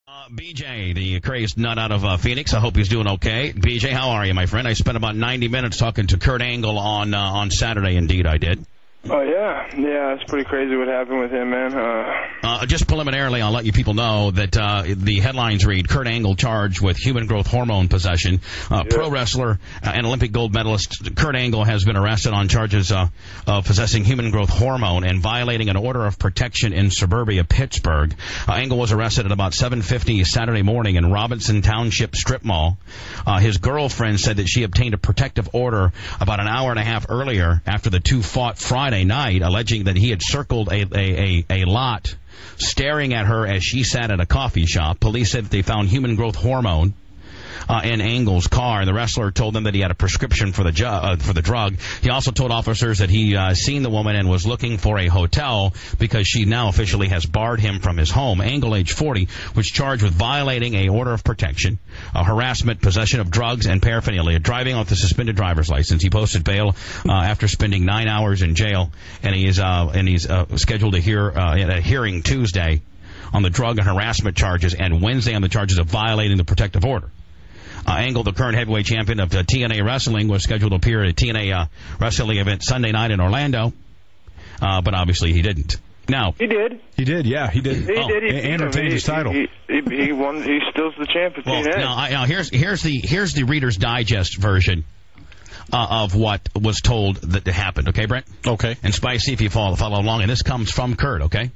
BJ, the crazed nut out of Phoenix. I hope he's doing okay. BJ, how are you, my friend? I spent about 90 minutes talking to Kurt Angle on Saturday. Indeed, I did. Oh, yeah. Yeah, it's pretty crazy what happened with him, man. Just preliminarily, I'll let you people know that the headlines read, Kurt Angle charged with human growth hormone possession. Pro wrestler and Olympic gold medalist Kurt Angle has been arrested on charges of possessing human growth hormone and violating an order of protection in suburbia Pittsburgh. Angle was arrested at about 7:50 Saturday morning in Robinson Township Strip Mall. His girlfriend said that she obtained a protective order about an hour and a half earlier after the two fought Friday night, alleging that he had circled a lot, staring at her as she sat at a coffee shop. Police said that they found human growth hormone in Angle's car. The wrestler told them that he had a prescription for the drug. He also told officers that he seen the woman and was looking for a hotel because she now officially has barred him from his home. Angle, age 40, was charged with violating a order of protection, harassment, possession of drugs, and paraphernalia, driving with a suspended driver's license. He posted bail after spending 9 hours in jail, and he's scheduled to hear a hearing Tuesday on the drug and harassment charges and Wednesday on the charges of violating the protective order. Angle, the current heavyweight champion of TNA Wrestling, was scheduled to appear at a TNA wrestling event Sunday night in Orlando, but obviously he didn't. Now he did. He did, yeah, he did. He did. And retained his title. He won. He still's the champ of TNA. Now here's the Reader's Digest version of what was told that happened. Okay, Brent? Okay. And Spicy, if you follow along, and this comes from Kurt. Okay.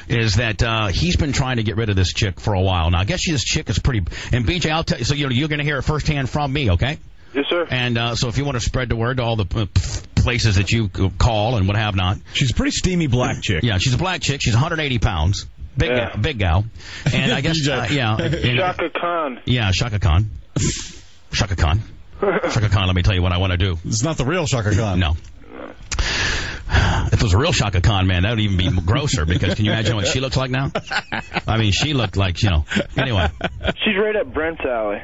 Is that he's been trying to get rid of this chick for a while now. I guess this chick is pretty. And BJ, I'll tell you. So you're going to hear it firsthand from me, okay? Yes, sir. And so if you want to spread the word to all the places that you call and what have not, she's a pretty steamy black chick. Yeah, she's a black chick. She's 180 pounds, big gal. And I guess Shaka Khan. Yeah, Shaka Khan. Shaka Khan. Shaka Khan. Let me tell you what I want to do. It's not the real Shaka Khan. No. If it was a real Shaka Khan, man, that would even be grosser, because can you imagine what she looks like now? I mean, she looked like, anyway. She's right up Brent's alley.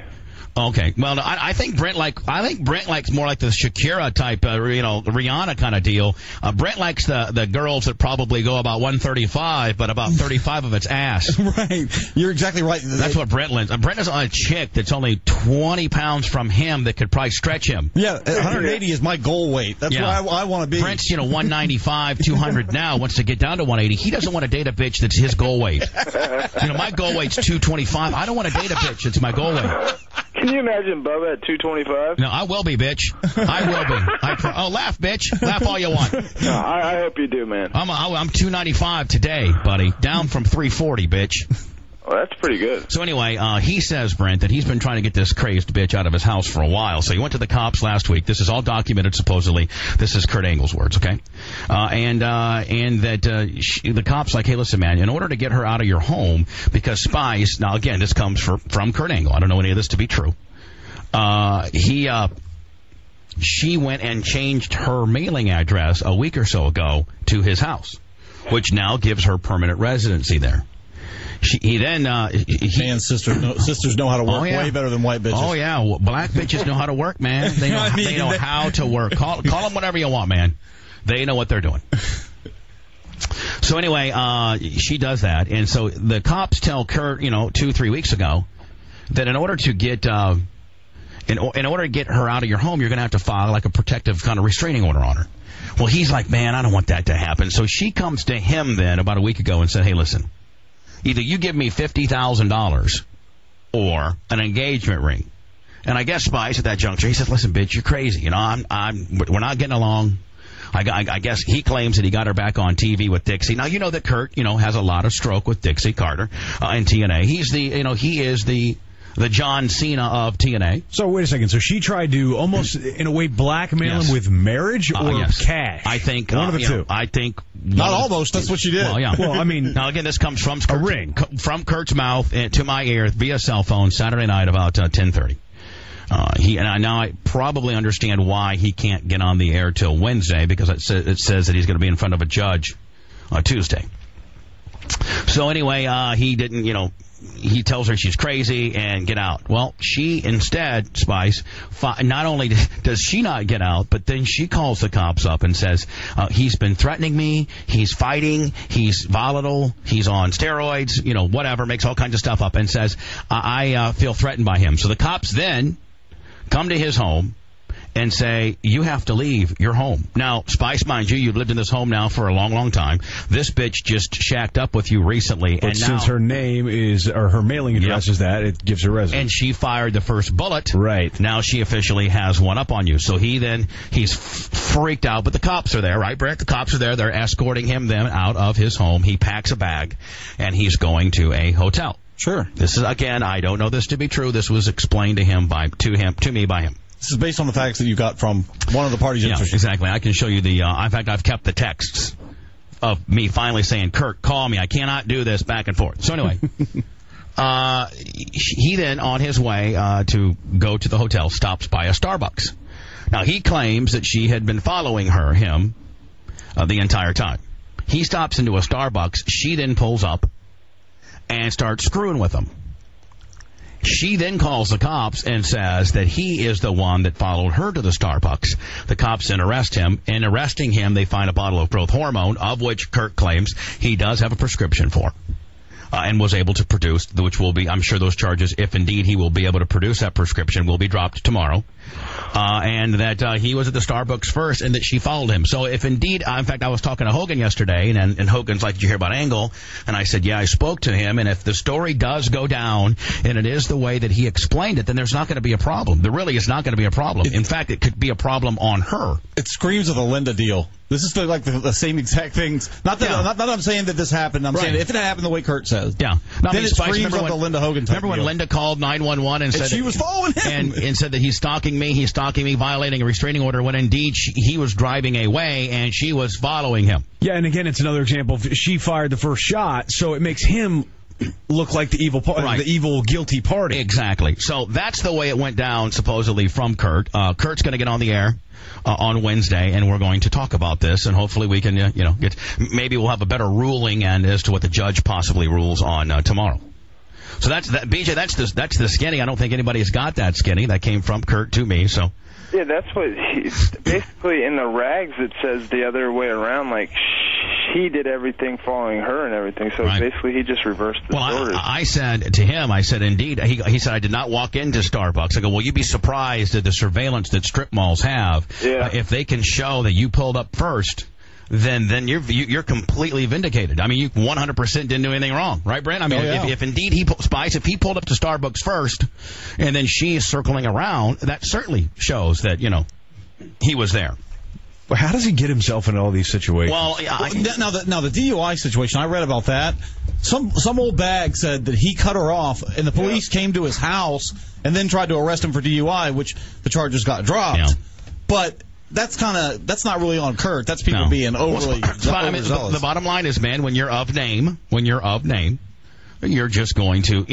Okay. Well, no, I think Brent likes more like the Shakira type, Rihanna kind of deal. Brent likes the girls that probably go about 135, but about 35 of its ass. Right. You're exactly right. That's what Brent likes. Brent is on a chick that's only 20 pounds from him that could probably stretch him. Yeah, 180 is my goal weight. That's where I want to be. Brent's, 195, 200 now, wants to get down to 180. He doesn't want to date a bitch that's his goal weight. My goal weight's 225. I don't want to date a bitch that's my goal weight. Can you imagine Bubba at 225? No, I will be, bitch. I will be. Laugh, bitch. Laugh all you want. No, I hope you do, man. I'm 295 today, buddy. Down from 340, bitch. Oh, that's pretty good. So anyway, he says, Brent, that he's been trying to get this crazed bitch out of his house for a while. So he went to the cops last week. This is all documented, supposedly. This is Kurt Angle's words, okay? And that the cops like, hey, listen, man, in order to get her out of your home, because Spice, now again, this comes from Kurt Angle. I don't know any of this to be true. She went and changed her mailing address a week or so ago to his house, which now gives her permanent residency there. Man, sisters know how to work way better than white bitches. Oh, yeah. Well, black bitches know how to work, man. They know how to work. Call them whatever you want, man. They know what they're doing. So anyway, she does that. And so the cops tell Kurt, 2-3 weeks ago, that in order to get in order to get her out of your home, you're going to have to file like a protective kind of restraining order on her. Well, he's like, man, I don't want that to happen. So she comes to him then about a week ago and said, hey, listen. Either you give me $50,000 or an engagement ring. And I guess Spice at that juncture, he says, listen, bitch, you're crazy. We're not getting along. I guess he claims that he got her back on TV with Dixie. Now, you know that Kurt, has a lot of stroke with Dixie Carter in TNA. He's he is the John Cena of TNA. So wait a second. So she tried to almost, in a way, blackmail him with marriage or cash? I think one of the two. I think not almost. That's what she did. Well, yeah. Well, I mean, now again, this comes from a ring from Kurt's mouth to my ear via cell phone Saturday night about 10:30. I probably understand why he can't get on the air till Wednesday, because it says that he's going to be in front of a judge on Tuesday. So anyway, he didn't, he tells her she's crazy and get out. Well, she instead, Spice, not only does she not get out, but then she calls the cops up and says, he's been threatening me, he's fighting, he's volatile, he's on steroids, whatever, makes all kinds of stuff up and says, I feel threatened by him. So the cops then come to his home and say, you have to leave your home. Now, Spice, mind you, you've lived in this home now for a long, long time. This bitch just shacked up with you recently. But since her name or her mailing address is that, it gives her residence. And she fired the first bullet. Right. Now she officially has one up on you. So he's freaked out, but the cops are there, right, Brett? The cops are there. They're escorting him out of his home. He packs a bag, and he's going to a hotel. Sure. This is, again, I don't know this to be true. This was explained to me by him. This is based on the facts that you got from one of the parties interested. Exactly. I can show you in fact, I've kept the texts of me finally saying, Kurt, call me. I cannot do this back and forth. So anyway, he then, on his way to go to the hotel, stops by a Starbucks. Now, he claims that she had been following him the entire time. He stops into a Starbucks. She then pulls up and starts screwing with him. She then calls the cops and says that he is the one that followed her to the Starbucks. The cops then arrest him. In arresting him, they find a bottle of growth hormone, of which Kurt claims he does have a prescription for. And was able to produce, which will be, I'm sure those charges, if indeed he will be able to produce that prescription, will be dropped tomorrow. And that he was at the Starbucks first and that she followed him. So if indeed, in fact, I was talking to Hogan yesterday, and Hogan's like, did you hear about Angle? And I said, yeah, I spoke to him, and if the story does go down and it is the way that he explained it, then there's not going to be a problem. There really is not going to be a problem. In fact, it could be a problem on her. It screams of the Linda deal. This is the same exact things. Not that I'm saying that this happened. I'm saying if it happened the way Kurt says. Yeah. Then it screams of the Linda Hogan type. Remember when Linda called 911 and said she was following him and said that he's stalking me, violating a restraining order, when indeed he was driving away and she was following him. Yeah, and again, it's another example. She fired the first shot, so it makes him look like the evil the evil guilty party. Exactly. So that's the way it went down, supposedly, from Kurt. Kurt's going to get on the air on Wednesday, and we're going to talk about this, and hopefully we can, maybe we'll have a better ruling as to what the judge possibly rules on tomorrow. So that's that, BJ. That's the skinny. I don't think anybody has got that skinny. That came from Kurt to me. So. Yeah, that's what basically in the rags it says the other way around. Like he did everything following her and everything. So basically he just reversed the orders. I said to him, indeed. He said, I did not walk into Starbucks. I go, well, you'd be surprised at the surveillance that strip malls have. Yeah. If they can show that you pulled up first, then you're completely vindicated. I mean, you 100% didn't do anything wrong, right, Brent? I mean, if indeed if he pulled up to Starbucks first, and then she's circling around, that certainly shows that he was there. Well, how does he get himself in all these situations? Well, now the DUI situation, I read about that. Some old bag said that he cut her off, and the police came to his house and then tried to arrest him for DUI, which the charges got dropped. Yeah. But that's not really on Kurt. That's people being overly overzealous. The bottom line is, man, when you're of name, you're just going to,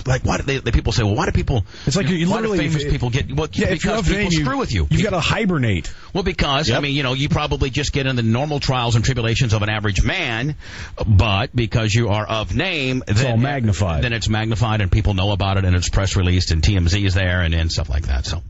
like, why do people say, well, why do people, it's like you literally, famous people get, because people screw with you. You've got to hibernate. Well, because, I mean, you probably just get in the normal trials and tribulations of an average man, but because you are of name, it's all magnified. Then it's magnified and people know about it and it's press released and TMZ is there and stuff like that, so.